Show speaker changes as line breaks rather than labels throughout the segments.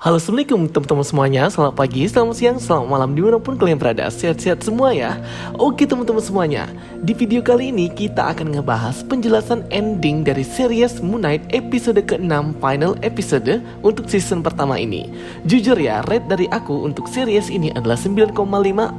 Halo, assalamualaikum teman-teman semuanya. Selamat pagi, selamat siang, selamat malam dimanapun kalian berada. Sehat-sehat semua ya. Oke teman-teman semuanya, di video kali ini kita akan ngebahas penjelasan ending dari series Moon Knight episode ke-6 final episode untuk season pertama ini. Jujur ya, rate dari aku untuk series ini adalah 9,5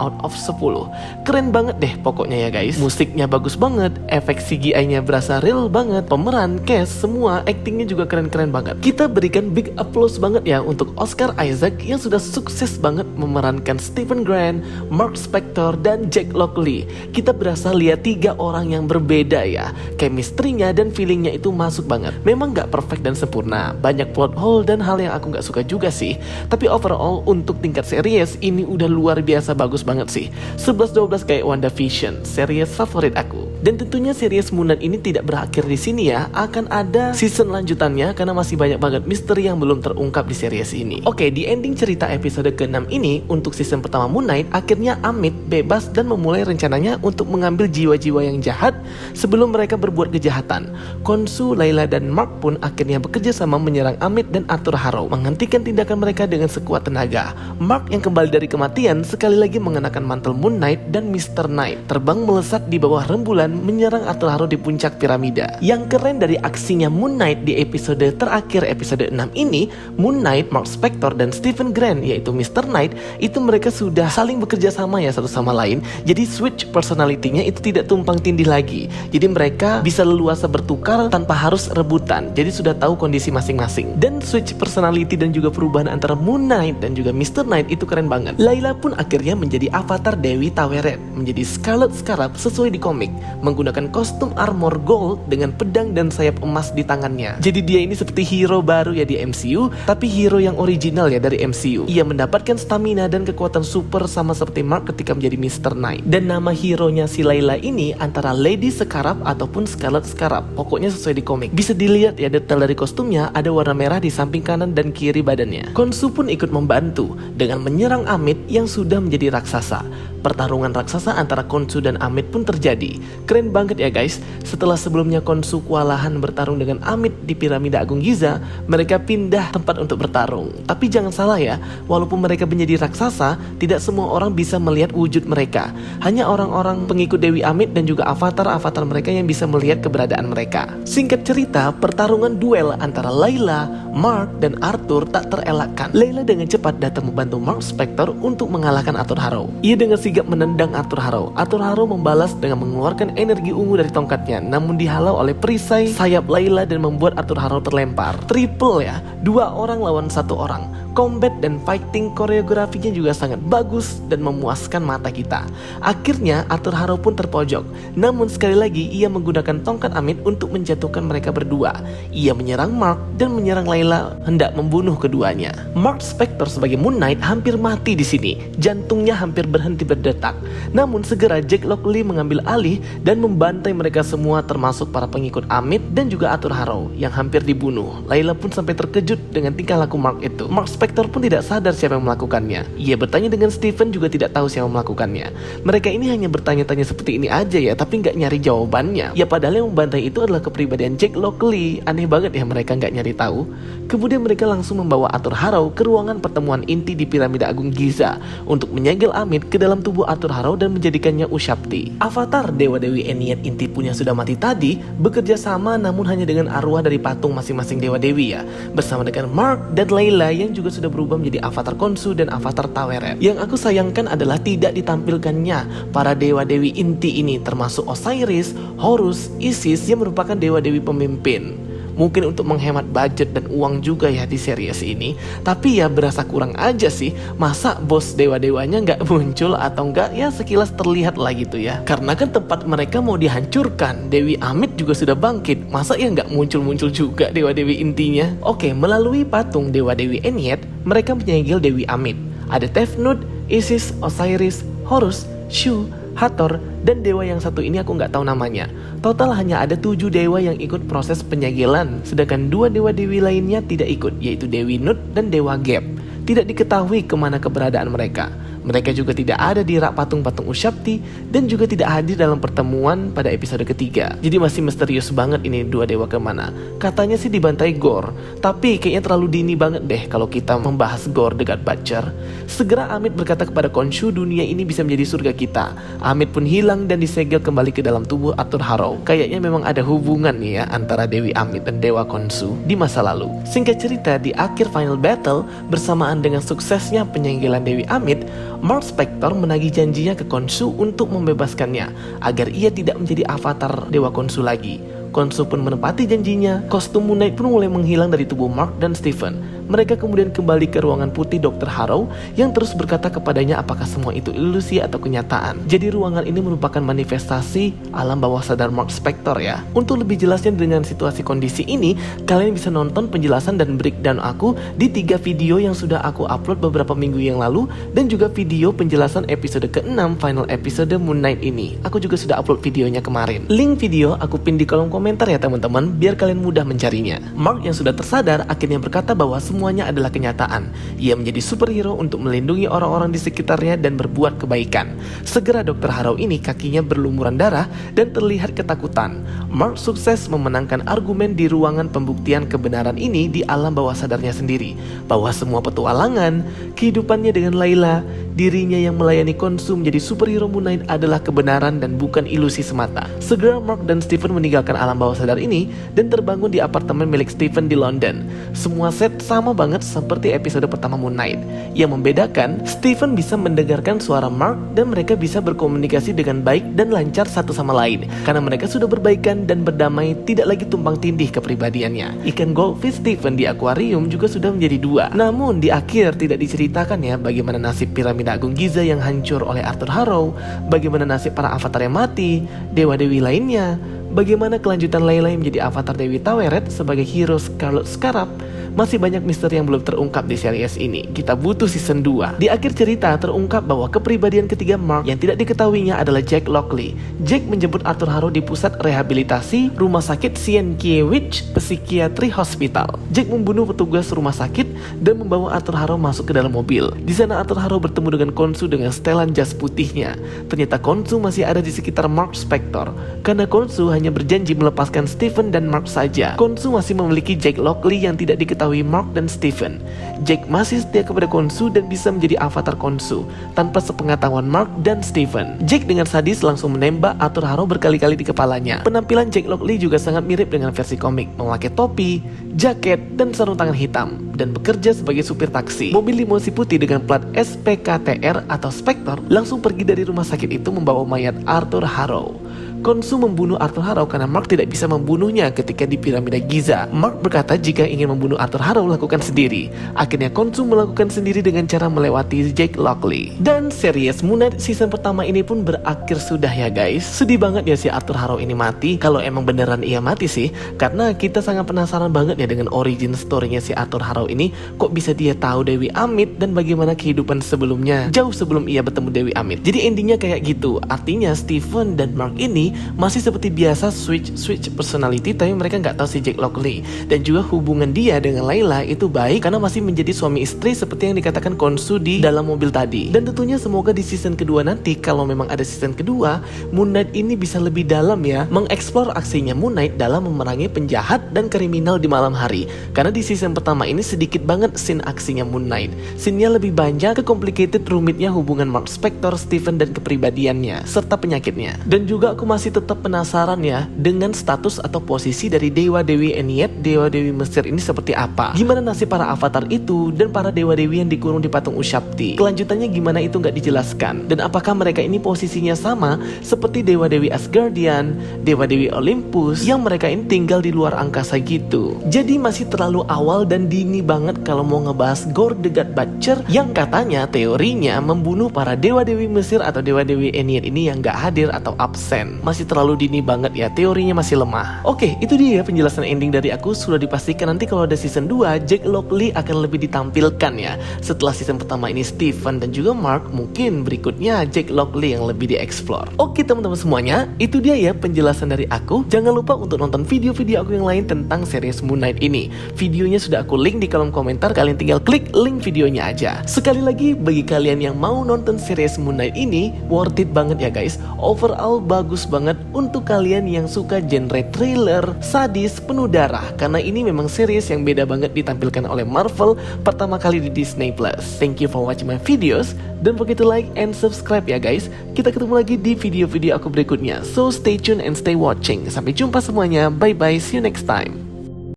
out of 10. Keren banget deh pokoknya ya guys. Musiknya bagus banget, efek CGI-nya berasa real banget, pemeran, cast, semua actingnya juga keren-keren banget. Kita berikan big applause banget ya untuk Oscar Isaac yang sudah sukses banget memerankan Stephen Grant, Mark Spector, dan Jake Lockley. Kita berasa lihat 3 orang yang berbeda ya. Chemistry-nya dan feeling-nya itu masuk banget. Memang gak perfect dan sempurna, banyak plot hole dan hal yang aku gak suka juga sih. Tapi overall untuk tingkat series ini udah luar biasa bagus banget sih. 11-12 kayak WandaVision, series favorit aku. Dan tentunya series Moon Knight ini tidak berakhir di sini ya. Akan ada season lanjutannya karena masih banyak banget misteri yang belum terungkap di series ini. Oke, di ending cerita episode ke-6 ini untuk season pertama Moon Knight, akhirnya Amit bebas dan memulai rencananya untuk mengambil jiwa-jiwa yang jahat sebelum mereka berbuat kejahatan. Khonshu, Layla, dan Mark pun akhirnya bekerja sama menyerang Amit dan Arthur Harrow, menghentikan tindakan mereka dengan sekuat tenaga. Mark yang kembali dari kematian sekali lagi mengenakan mantel Moon Knight dan Mr. Knight, terbang melesat di bawah rembulan menyerang Arthur Harrow di puncak piramida. Yang keren dari aksinya Moon Knight di episode terakhir episode 6 ini, Moon Knight, Mark Spector, dan Stephen Grant yaitu Mr. Knight itu mereka sudah saling bekerja sama ya satu sama lain. Jadi switch personality-nya itu tidak tumpang tindih lagi. Jadi mereka bisa leluasa bertukar tanpa harus rebutan. Jadi sudah tahu kondisi masing-masing. Dan switch personality dan juga perubahan antara Moon Knight dan juga Mr. Knight itu keren banget. Layla pun akhirnya menjadi avatar Dewi Taweret, menjadi Scarlet Scarab sesuai di komik, menggunakan kostum armor gold dengan pedang dan sayap emas di tangannya. Jadi dia ini seperti hero baru ya di MCU, tapi hero yang original ya dari MCU. Ia mendapatkan stamina dan kekuatan super sama seperti Mark ketika menjadi Mr. Knight. Dan nama hero-nya si Layla ini antara Lady Scarab ataupun Scarlet Scarab. Pokoknya sesuai di komik. Bisa dilihat ya detail dari kostumnya, ada warna merah di samping kanan dan kiri badannya. Khonshu pun ikut membantu dengan menyerang Amit yang sudah menjadi raksasa. Pertarungan raksasa antara Khonshu dan Amit pun terjadi. Keren banget ya guys. Setelah sebelumnya Khonshu kewalahan bertarung dengan Amit di piramida Agung Giza, mereka pindah tempat untuk bertarung. Tapi jangan salah ya, walaupun mereka menjadi raksasa, tidak semua orang bisa melihat wujud mereka. Hanya orang-orang pengikut Dewi Amit dan juga avatar-avatar mereka yang bisa melihat keberadaan mereka. Singkat cerita, pertarungan duel antara Layla, Mark, dan Arthur tak terelakkan. Layla dengan cepat datang membantu Mark Spector untuk mengalahkan Arthur Harrow. Ia dengan sigap menendang Arthur Harrow. Arthur Harrow membalas dengan mengeluarkan energi ungu dari tongkatnya, namun dihalau oleh perisai sayap Layla dan membuat Arthur Harrow terlempar. Triple ya, 2 orang lawan 1 orang. Combat dan fighting koreografinya juga sangat bagus dan memuaskan mata kita. Akhirnya Arthur Harrow pun terpojok. Namun sekali lagi ia menggunakan tongkat Amit untuk menjatuhkan mereka berdua. Ia menyerang Mark dan menyerang Layla hendak membunuh keduanya. Mark Spector sebagai Moon Knight hampir mati di sini. Jantungnya hampir berhenti berdetak. Namun segera Jake Lockley mengambil alih dan membantai mereka semua termasuk para pengikut Amit dan juga Arthur Harrow yang hampir dibunuh. Layla pun sampai terkejut dengan tingkah laku Mark itu. Mark Spector pun tidak sadar siapa yang melakukannya. Ia bertanya dengan Stephen juga tidak tahu siapa yang melakukannya. Mereka ini hanya bertanya-tanya seperti ini aja ya, tapi nggak nyari jawabannya. Ya padahal yang membantai itu adalah kepribadian Jake Lockley. Aneh banget ya mereka nggak nyari tahu. Kemudian mereka langsung membawa Arthur Harrow ke ruangan pertemuan inti di piramida Agung Giza untuk menyegel Amit ke dalam tubuh Arthur Harrow dan menjadikannya Ushabti. Avatar Dewa-Dewi Eniyat inti pun yang sudah mati tadi bekerja sama namun hanya dengan arwah dari patung masing-masing Dewa-Dewi ya, bersama dengan Mark dan Layla yang juga sudah berubah menjadi avatar Khonshu dan avatar Taweret. Yang aku sayangkan adalah tidak ditampilkannya para dewa-dewi inti ini, termasuk Osiris, Horus, Isis yang merupakan dewa-dewi pemimpin. Mungkin untuk menghemat budget dan uang juga ya di series ini. Tapi ya berasa kurang aja sih. Masa bos dewa-dewanya nggak muncul atau nggak ya sekilas terlihat lah gitu ya. Karena kan tempat mereka mau dihancurkan. Dewi Amit juga sudah bangkit. Masa ya nggak muncul-muncul juga dewa-dewi intinya. Oke, melalui patung dewa-dewi Eniyat, mereka menyegel Dewi Amit. Ada Tefnut, Isis, Osiris, Horus, Shu, Hathor, dan dewa yang satu ini aku nggak tahu namanya. Total hanya ada 7 dewa yang ikut proses penyegelan, sedangkan 2 dewa-dewi lainnya tidak ikut, yaitu Dewi Nut dan Dewa Geb. Tidak diketahui kemana keberadaan mereka. Mereka juga tidak ada di rak patung-patung Ushabti dan juga tidak hadir dalam pertemuan pada episode ketiga. Jadi masih misterius banget ini dua dewa kemana. Katanya sih dibantai Gore, tapi kayaknya terlalu dini banget deh kalau kita membahas Gore the God Butcher. Segera Amit berkata kepada Khonshu, dunia ini bisa menjadi surga kita. Amit pun hilang dan disegel kembali ke dalam tubuh Arthur Harrow. Kayaknya memang ada hubungan nih ya antara Dewi Amit dan Dewa Khonshu di masa lalu. Singkat cerita, di akhir final battle bersamaan dengan suksesnya penyingkiran Dewi Amit, Mark Spector menagih janjinya ke Khonshu untuk membebaskannya agar ia tidak menjadi avatar Dewa Khonshu lagi. Khonshu pun menepati janjinya. Kostum Moon Knight pun mulai menghilang dari tubuh Mark dan Stephen. Mereka kemudian kembali ke ruangan putih Dr. Harrow yang terus berkata kepadanya apakah semua itu ilusi atau kenyataan. Jadi ruangan ini merupakan manifestasi alam bawah sadar Mark Spector ya. Untuk lebih jelasnya dengan situasi kondisi ini, kalian bisa nonton penjelasan dan breakdown aku di 3 video yang sudah aku upload beberapa minggu yang lalu, dan juga video penjelasan episode ke-6 final episode Moon Knight ini. Aku juga sudah upload videonya kemarin. Link video aku pin di kolom komentar ya teman-teman, biar kalian mudah mencarinya. Mark yang sudah tersadar akhirnya berkata bahwa semuanya adalah kenyataan. Ia menjadi superhero untuk melindungi orang-orang di sekitarnya dan berbuat kebaikan. Segera Dr. Harrow ini kakinya berlumuran darah dan terlihat ketakutan. Mark sukses memenangkan argumen di ruangan pembuktian kebenaran ini di alam bawah sadarnya sendiri, bahwa semua petualangan, kehidupannya dengan Layla, dirinya yang melayani Khonshu menjadi superhero Moon Knight adalah kebenaran dan bukan ilusi semata. Segera Mark dan Stephen meninggalkan alam bawah sadar ini dan terbangun di apartemen milik Stephen di London. Semua set sama banget seperti episode pertama Moon Knight. Yang membedakan, Stephen bisa mendengarkan suara Mark dan mereka bisa berkomunikasi dengan baik dan lancar satu sama lain karena mereka sudah berbaikan dan berdamai, tidak lagi tumpang tindih kepribadiannya. Ikan goldfish Stephen di akuarium juga sudah menjadi 2. Namun di akhir tidak diceritakan ya bagaimana nasib piramida Agung Giza yang hancur oleh Arthur Harrow, bagaimana nasib para avatar yang mati, dewa-dewi lainnya, bagaimana kelanjutan Layla yang menjadi avatar Dewi Taweret sebagai hero Scarlet Scarab. Masih banyak misteri yang belum terungkap di series ini. Kita butuh season 2. Di akhir cerita terungkap bahwa kepribadian ketiga Mark yang tidak diketahuinya adalah Jack Lockley. Jack menjemput Arthur Harrow di pusat rehabilitasi rumah sakit Sienkiewicz Psychiatry Hospital. Jack membunuh petugas rumah sakit dan membawa Arthur Harrow masuk ke dalam mobil. Di sana Arthur Harrow bertemu dengan Khonshu dengan setelan jas putihnya. Ternyata Khonshu masih ada di sekitar Mark Spector karena Khonshu hanya berjanji melepaskan Stephen dan Mark saja. Khonshu masih memiliki Jack Lockley yang tidak diketahui Mark dan Stephen. Jack masih setia kepada Khonshu dan bisa menjadi avatar Khonshu tanpa sepengetahuan Mark dan Stephen. Jack dengan sadis langsung menembak Arthur Harrow berkali-kali di kepalanya. Penampilan Jack Lockley juga sangat mirip dengan versi komik, memakai topi, jaket, dan sarung tangan hitam, dan bekerja sebagai supir taksi. Mobil limousine putih dengan plat SPKTR atau Spector langsung pergi dari rumah sakit itu membawa mayat Arthur Harrow. Khonshu membunuh Arthur Harrow karena Mark tidak bisa membunuhnya ketika di piramida Giza. Mark berkata jika ingin membunuh Arthur Harrow lakukan sendiri. Akhirnya Khonshu melakukan sendiri dengan cara melewati Jack Lockley. Dan series Moon Knight season pertama ini pun berakhir sudah ya guys. Sedih banget ya si Arthur Harrow ini mati. Kalau emang beneran ia mati sih, karena kita sangat penasaran banget ya dengan origin story-nya si Arthur Harrow ini. Kok bisa dia tahu Dewi Amit dan bagaimana kehidupan sebelumnya jauh sebelum ia bertemu Dewi Amit. Jadi endingnya kayak gitu. Artinya Stephen dan Mark ini masih seperti biasa switch personality, tapi mereka nggak tahu si Jack Lockley. Dan juga hubungan dia dengan Layla itu baik karena masih menjadi suami istri seperti yang dikatakan Khonshu di dalam mobil tadi. Dan tentunya semoga di season kedua nanti, kalau memang ada season kedua, Moon Knight ini bisa lebih dalam ya mengeksplor aksinya Moon Knight dalam memerangi penjahat dan kriminal di malam hari. Karena di season pertama ini sedikit banget scene aksinya Moon Knight. Scene-nya lebih banyak ke complicated rumitnya hubungan Mark Spector, Stephen, dan kepribadiannya serta penyakitnya. Dan juga aku masih tetap penasaran ya dengan status atau posisi dari dewa-dewi Eniyet, dewa-dewi Mesir ini seperti apa. Gimana nasib para avatar itu dan para dewa-dewi yang dikurung di patung Ushabti. Kelanjutannya gimana itu nggak dijelaskan. Dan apakah mereka ini posisinya sama seperti dewa-dewi Asgardian, dewa-dewi Olympus yang mereka ini tinggal di luar angkasa gitu. Jadi masih terlalu awal dan dini banget kalau mau ngebahas Gore the God Butcher yang katanya teorinya membunuh para dewa-dewi Mesir atau dewa-dewi Eniyet ini yang nggak hadir atau absen. masih terlalu dini banget ya, teorinya masih lemah. Oke, itu dia penjelasan ending dari aku. Sudah dipastikan nanti kalau ada season 2, Jake Lockley akan lebih ditampilkan ya. Setelah season pertama ini Stephen dan juga Mark, mungkin berikutnya Jake Lockley yang lebih dieksplor. Oke teman-teman semuanya, itu dia ya penjelasan dari aku. Jangan lupa untuk nonton video-video aku yang lain tentang series Moon Knight ini. Videonya sudah aku link di kolom komentar, kalian tinggal klik link videonya aja. Sekali lagi, bagi kalian yang mau nonton series Moon Knight ini, worth it banget ya guys. Overall bagus banget untuk kalian yang suka genre thriller, sadis, penuh darah. Karena ini memang series yang beda banget ditampilkan oleh Marvel pertama kali di Disney Plus. Thank you for watching my videos. Don't forget to like and subscribe ya guys. Kita ketemu lagi di video-video aku berikutnya. So stay tuned and stay watching. Sampai jumpa semuanya. Bye bye. See you next time.